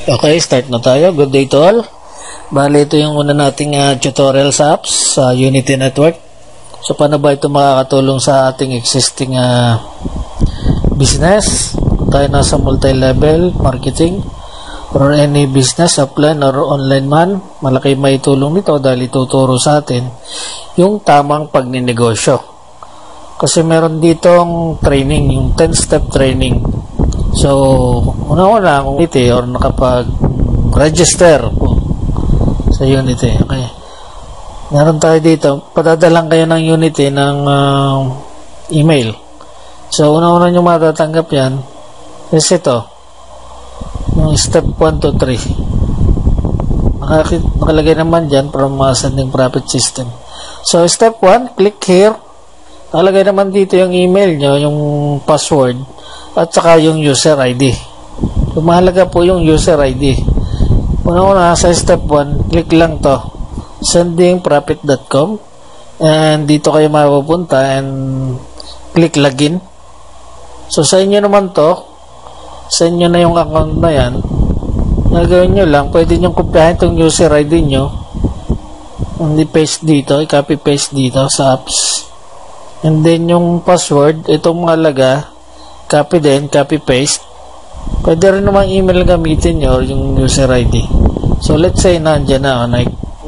Okay, start na tayo. Good day to all. Bale, ito yung una nating tutorial sa apps sa Unity Network. So, paano ba ito makakatulong sa ating existing business? Kung tayo nasa multi-level marketing or any business, offline or online man, malaki may tulong nito dahil ituturo sa atin yung tamang pagninegosyo. Kasi meron ditong training, yung 10-step training. So, una-una kung Unity or nakapag-register sa Unity. Okay. Meron tayo dito. Padadalang kayo ng Unity ng email. So, una-una nyo matatanggap yan is ito. Yung step 1 to 3. Nakalagay naman dyan from sending profit system. So, step 1, click here. Nakalagay naman dito yung email nyo, yung password, at saka yung user ID. Yung mahalaga po yung user ID. Una-una sa step 1, click lang to, sendingprofit.com, and dito kayo mapupunta and click login. So sa inyo naman to, sa inyo na yung account na yan, nagawin nyo lang, pwede nyo kopyahin itong user ID nyo, and i-paste dito, i-copy paste dito sa apps, and then yung password, itong mahalaga, copy din, copy paste. Pwede rin naman email gamitin nyo or yung user ID. So let's say nandyan na,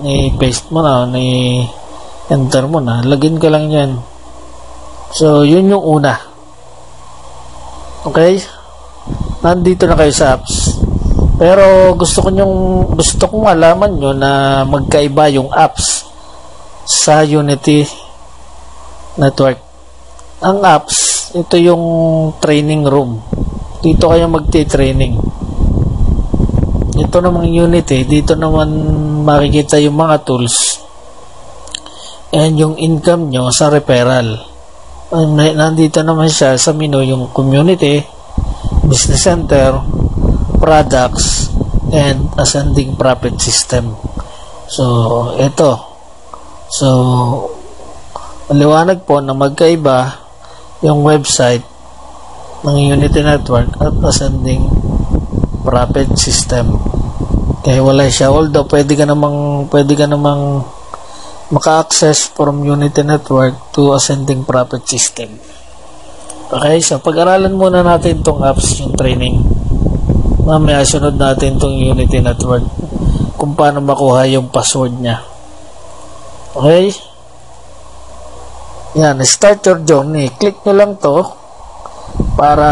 ni-paste mo na, ni-enter mo na, login ka lang yan. So yun yung una. Okay, nandito na kayo sa apps, pero gusto kong malaman nyo na magkaiba yung apps sa Unity Network. Ang apps, ito yung training room. Dito kayo magti-training. Ito namang Unity, dito naman makikita yung mga tools and yung income nyo sa referral. Nandito naman siya sa menu yung community, business center, products, and ascending profit system. So, ito. So, maliwanag po na magkaiba yung website ng Unity Network at ascending profit system. Kaya wala siya, although pwede ka namang maka-access from Unity Network to ascending profit system. Okay, so pag-aralan muna natin tong apps, yung training. Mamaya sunod natin tong Unity Network kung paano makuha yung password niya. Okay, yan, start your journey. Click nyo lang to para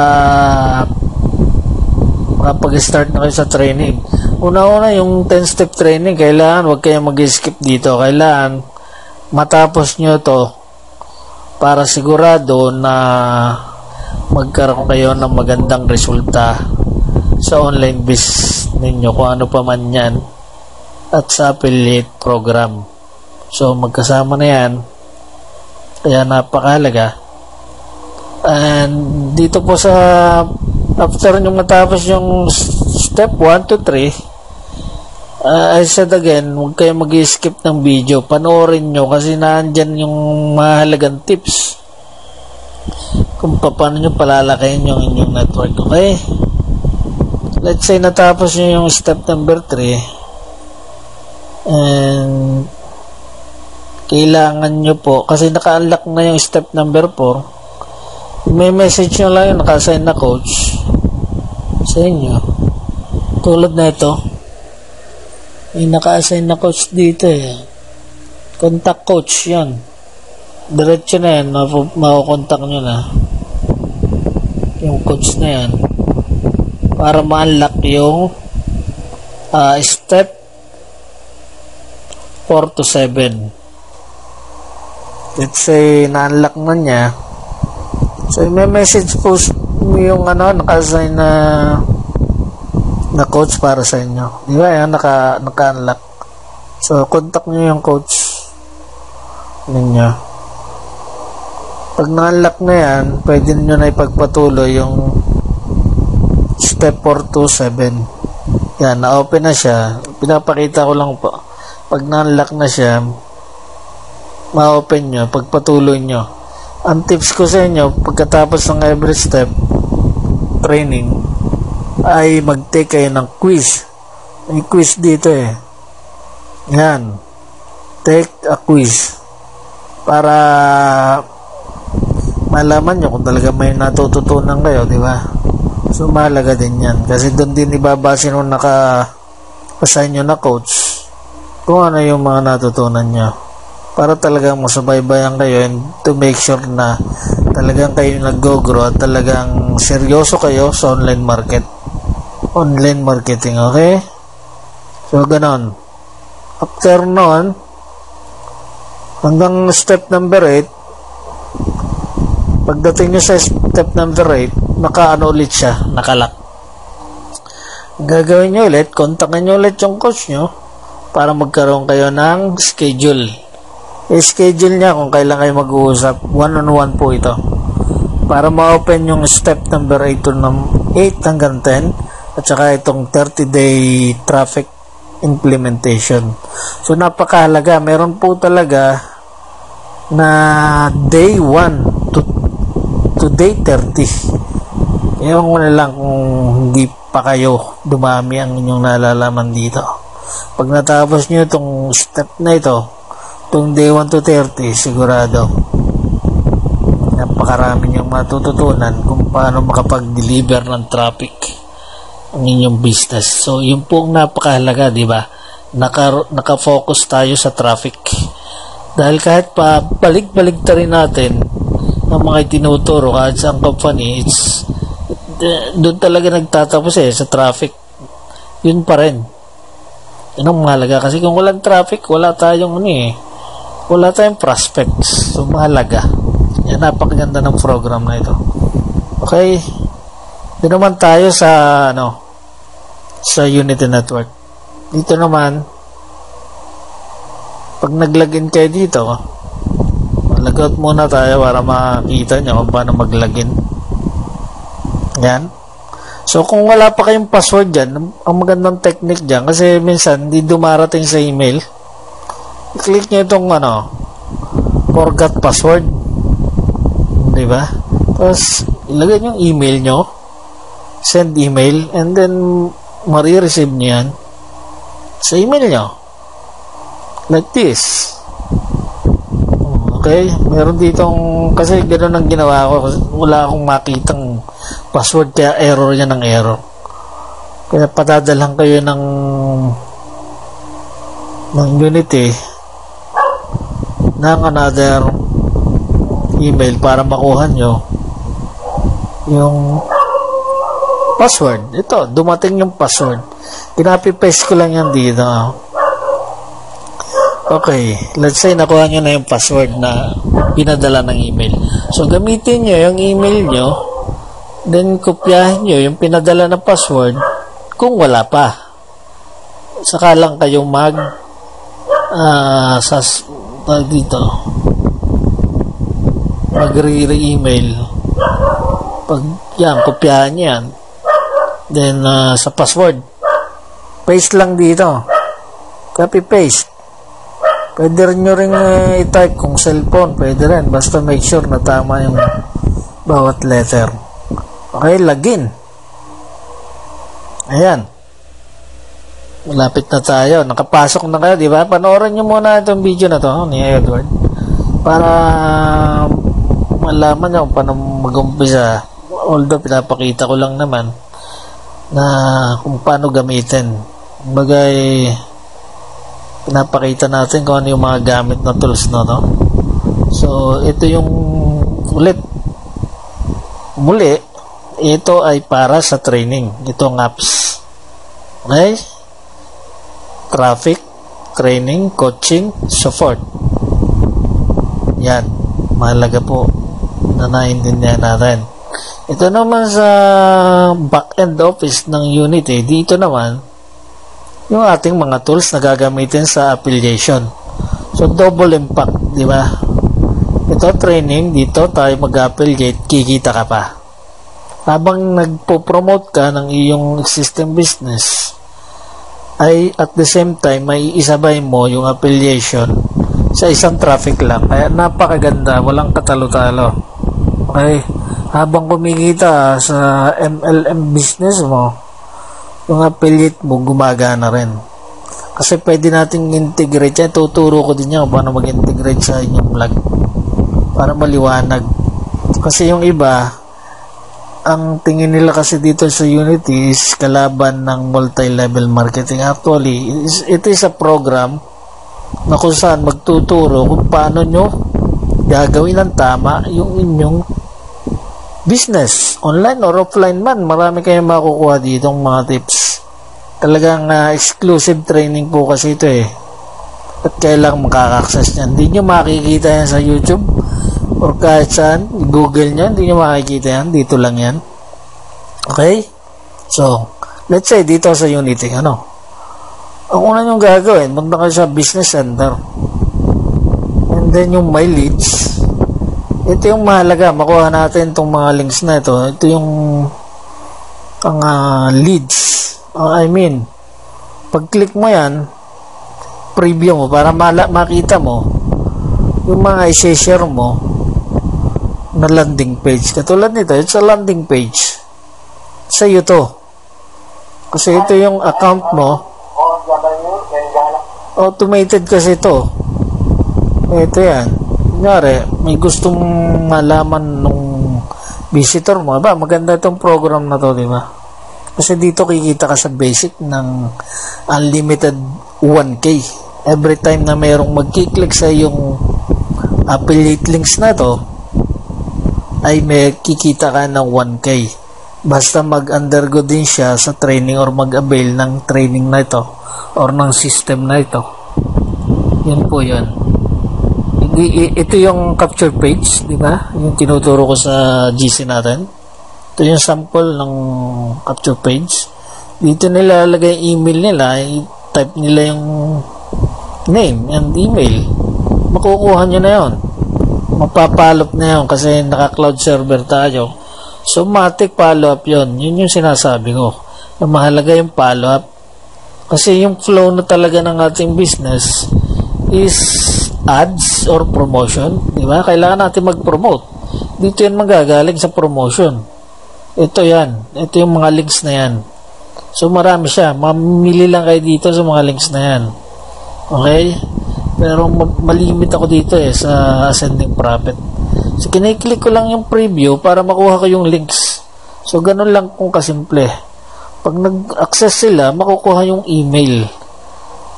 makapag-start na kayo sa training. Una-una yung 10-step training, kailangan huwag kayong mag-skip dito. Kailangan matapos nyo to para sigurado na magkaroon kayo ng magandang resulta sa online business ninyo, kung ano pa man yan, at sa affiliate program. So magkasama na yan, kaya napakahalaga. And dito po sa after nyo matapos yung step 1 to 3, I said again, huwag kayo mag-skip ng video, panoorin nyo kasi nandyan yung mahalagang tips kung paano nyo palalakihin yung inyong network. Okay, let's say natapos nyo yung step number 3 and kailangan nyo po, kasi naka-unlock na yung step number 4, may message nyo lang yung naka-assign na coach sa inyo. Tulad na ito, may naka-assign na coach dito contact coach yan, diretso na yan, makukontak nyo na yung coach na yan para ma-unlock yung step 4 to 7. Let's say na-unlock na niya, so may message post yung naka-assign na coach para sa inyo, di ba? Yan, naka-unlock. So contact niyo yung coach ninyo. Pag na-unlock na yan, pwede niyo na ipagpatuloy yung step 4 to 7. Yan, na-open na siya. Pinapakita ko lang po. Pag na-unlock na siya, ma-open nyo, pagpatuloy nyo. Ang tips ko sa inyo, pagkatapos ng every step training, ay mag-take kayo ng quiz. May quiz dito eh. Yan. Take a quiz. Para malaman nyo kung talaga may natututunan kayo, di ba? So, mahalaga din yan. Kasi doon din ibabase nung naka-assign nyo na coach kung ano yung mga natutunan nyo. Para talagang masubaybayan kayo and to make sure na talagang kayo nag-go-grow at talagang seryoso kayo sa online marketing, okay? So, ganon. After nun, hanggang step number 8, pagdating nyo sa step number 8, naka-ano ulit siya, nakalock. Gagawin nyo ulit, kontakin nyo ulit yung coach nyo para magkaroon kayo ng schedule. I-schedule niya kung kailan kayo mag-uusap. One-on-one po ito. Para ma-open yung step number 8 to 8 hanggang 10 at saka itong 30-day traffic implementation. So, napakahalaga. Meron po talaga na day 1 to day 30. Ewan ko na lang kung hindi pa kayo dumami ang inyong nalalaman dito. Pag natapos nyo itong step na ito, itong day 1 to 30, sigurado napakarami niyong matututunan kung paano makapag-deliver ng traffic ang inyong business. So, yun po ang napakahalaga, di ba? Naka-focus tayo sa traffic. Dahil kahit pa balik-balik ta rin natin ang mga itinuturo kahit sa company, doon talaga nagtatapos sa traffic. Yun pa rin. Yun ang mahalaga. Kasi kung walang traffic, wala tayong wala tayong prospects. So, mahalaga. Yan, napakaganda ng program na ito. Okay. Dito naman tayo sa sa Unity Network. Dito naman, pag nag-login kayo dito, mag-logout muna tayo para makita nyo kung paano mag-login. Yan. So, kung wala pa kayong password dyan, ang magandang technique dyan, kasi minsan hindi dumarating sa email, i-click nyo itong forgot password. Diba? Tapos, ilagay nyo yung email nyo, send email, and then marireceive nyo yan sa email nyo. Like this. Okay? Meron ditong, kasi gano'n ang ginawa ko, wala akong makitang password, kaya error yan ng error. Kaya patadalang kayo ng Unity ng another email para makuha nyo yung password. Ito, dumating yung password. Pinapi-paste ko lang yan dito. Okay, let's say nakuha nyo na yung password na pinadala ng email. So, gamitin nyo yung email nyo, then kopyahin nyo yung pinadala na password kung wala pa. Saka lang kayong dito magre-email. Pag yan, kopyahan yan, then sa password paste lang dito, copy paste. Pwede rin nyo rin i-type kung cellphone, pwede rin, basta make sure na tama yung bawat letter. Okay, login. Ayan, malapit na tayo, nakapasok na kayo, di ba? Panoorin nyo muna itong video na to ni Edward para malaman nyo kung paano mag-umpisa. Although pinapakita ko lang naman na kung paano gamitin. Bagay, pinapakita natin kung ano yung mga gamit na tools na to. So, ito yung muli, ito ay para sa training. Itong apps. Okay? Traffic, training, coaching, support. Yan. Mahalaga po na naintindihan natin. Ito naman sa back-end office ng Unity, dito naman yung ating mga tools na gagamitin sa affiliation. So, double impact, di ba? Ito, training, dito tayo mag-affiliate, kikita ka pa. Habang nagpo-promote ka ng iyong existing business, ay at the same time, may isabay mo yung affiliation sa isang traffic lang. Kaya napakaganda, walang katalo-talo. Okay? Habang kumikita sa MLM business mo, yung affiliate mo gumagana rin. Kasi pwede nating integrate yan. Tuturo ko din yan paano mag-integrate sa inyong vlog para maliwanag. Kasi yung iba, ang tingin nila kasi dito sa Unity is kalaban ng multi-level marketing. Actually, it is a program na kung saan magtuturo kung paano nyo gagawin ng tama yung inyong business. Online or offline man, marami kayong makukuha dito ng mga tips. Talagang exclusive training po kasi ito eh. At kailang makaka-access nyan. Hindi nyo makikita yan sa YouTube or kahit saan. Google nyo, hindi nyo makikita yan. Dito lang yan. Okay? So, let's say dito sa Unity, ang una nyo gagawin, punta kayo sa business center. And then yung my leads. Ito yung mahalaga. Makuha natin itong mga links na ito. Ito yung leads. Pag-click mo yan, preview mo para makita mo yung mga i-share mo na landing page. Katulad nito, it's a landing page. Sa iyo to. Kasi ito yung account mo. Automated kasi ito. Ito yan. Kunyari, may gustong malaman nung visitor mo. Maganda itong program na to, di ba? Kasi dito kikita ka sa basic ng unlimited 1K. Every time na mayroong magkiklik sa yung affiliate links na to, ay may kikita ka ng 1K. Basta mag-undergo din siya sa training or mag-avail ng training na ito or ng system na ito. Yan po yan. Ito yung capture page, di ba? Yung tinuturo ko sa GC natin. Ito yung sample ng capture page. Dito nila lagay email nila, i-type nila yung name and email. Makukuha nyo na yun. Mapapalop na yun kasi naka-cloud server tayo. So, automatic follow-up yun. Yun yung sinasabi ko. Ang mahalaga yung follow-up. Kasi yung flow na talaga ng ating business is ads or promotion. Diba? Kailangan natin mag-promote. Dito yan magagaling sa promotion. Ito yan. Ito yung mga links na yan. So, marami siya. Mamili lang kayo dito sa mga links na yan. Okay? Pero malimit ako dito sa ascending profit. So, kiniklik ko lang yung preview para makuha ko yung links. So, ganun lang kung kasimple. Pag nag-access sila, makukuha yung email.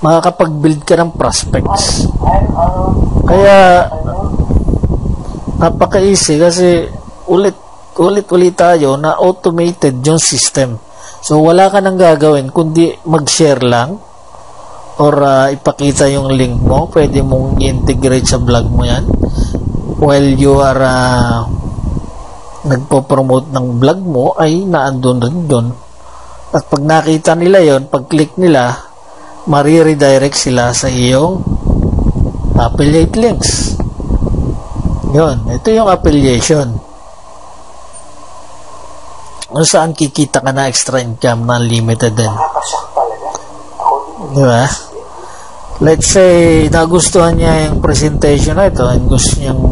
Makakapag-build ka ng prospects. Kaya, napaka-easy kasi ulit tayo na automated yung system. So, wala ka nang gagawin kundi mag-share lang or ipakita yung link mo. Pwede mong integrate sa vlog mo yan while you are nagpo-promote ng vlog mo ay naandun rin doon. At pag nakita nila yon, pag click nila, mariredirect sila sa iyong affiliate links. Yun, ito yung affiliation. Kung saan kikita ka na extra income na limited din. Diba? Let's say, nagustuhan niya yung presentation na ito and gusto niyang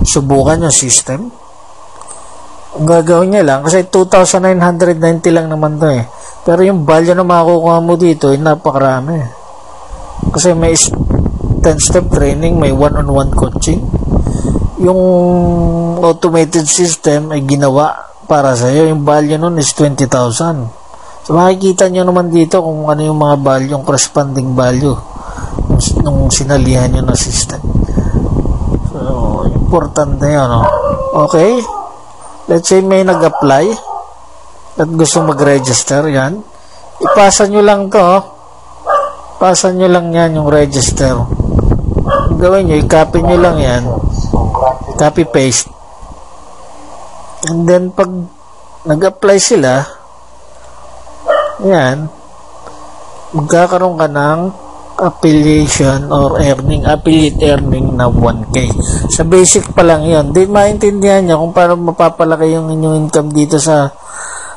subukan yung system. Ang gagawin niya lang, kasi 2,990 lang naman to eh. Pero yung value na makukuha mo dito ay napakarami. Kasi may 10-step training, may one-on-one coaching. Yung automated system ay ginawa para sa iyo. Yung value nun is 20,000. So makikita nyo naman dito kung ano yung mga value, yung corresponding value nung sinalihan nyo na system. So, important na yun, no? Okay? Let's say may nag-apply at gusto mag-register, yan. Ipasa nyo lang to, pasa nyo lang yan yung register. Ang gawin nyo, i-copy nyo lang yan, copy-paste. And then, pag nag-apply sila, yan, magkakaroon ka ng affiliation or affiliate earning na 1K. Sa basic pa lang yun. Di maintindihan nyo kung paano mapapalaki yung inyong income dito sa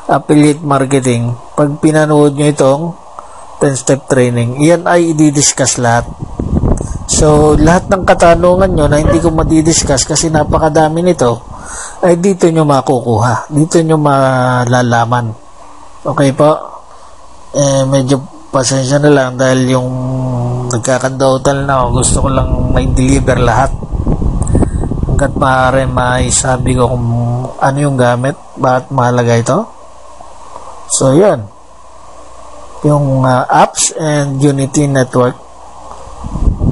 affiliate marketing. Pag pinanood nyo itong 10-step training, yan ay i-discuss lahat. So, lahat ng katanungan nyo na hindi ko madidiscuss kasi napakadami nito, ay dito nyo makukuha. Dito nyo malalaman. Okay po? medyo pasensya na lang dahil yung nagkakandautan na ako, gusto ko lang may deliver lahat hanggat maaari maisabi ko kung ano yung gamit, bakit mahalaga ito. So yun, yung apps and Unity Network.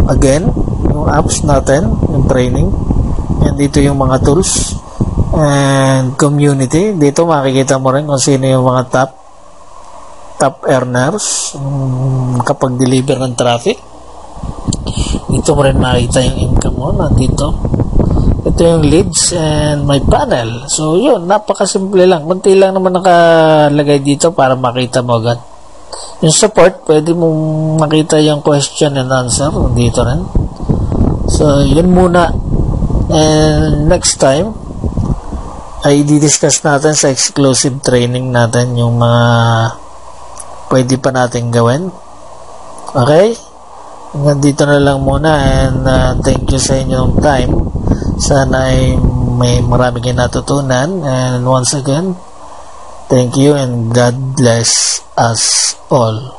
Again, yung apps natin, yung training, and dito yung mga tools and community. Dito makikita mo rin kung sino yung mga top earners kapag deliver ng traffic. Dito mo rin makita yung income mo nandito. Ito yung leads and my panel. So yun, napakasimple lang, kunti lang naman nakalagay dito para makita mo agad. Yung support, pwede mong makita yung question and answer dito rin. So yun muna, and next time ay di-discuss natin sa exclusive training natin yung mga pwede pa natin gawin. Okay? Hanggang dito na lang muna, and thank you sa inyong time. Sana ay may marami kayo natutunan, and once again, thank you and God bless us all.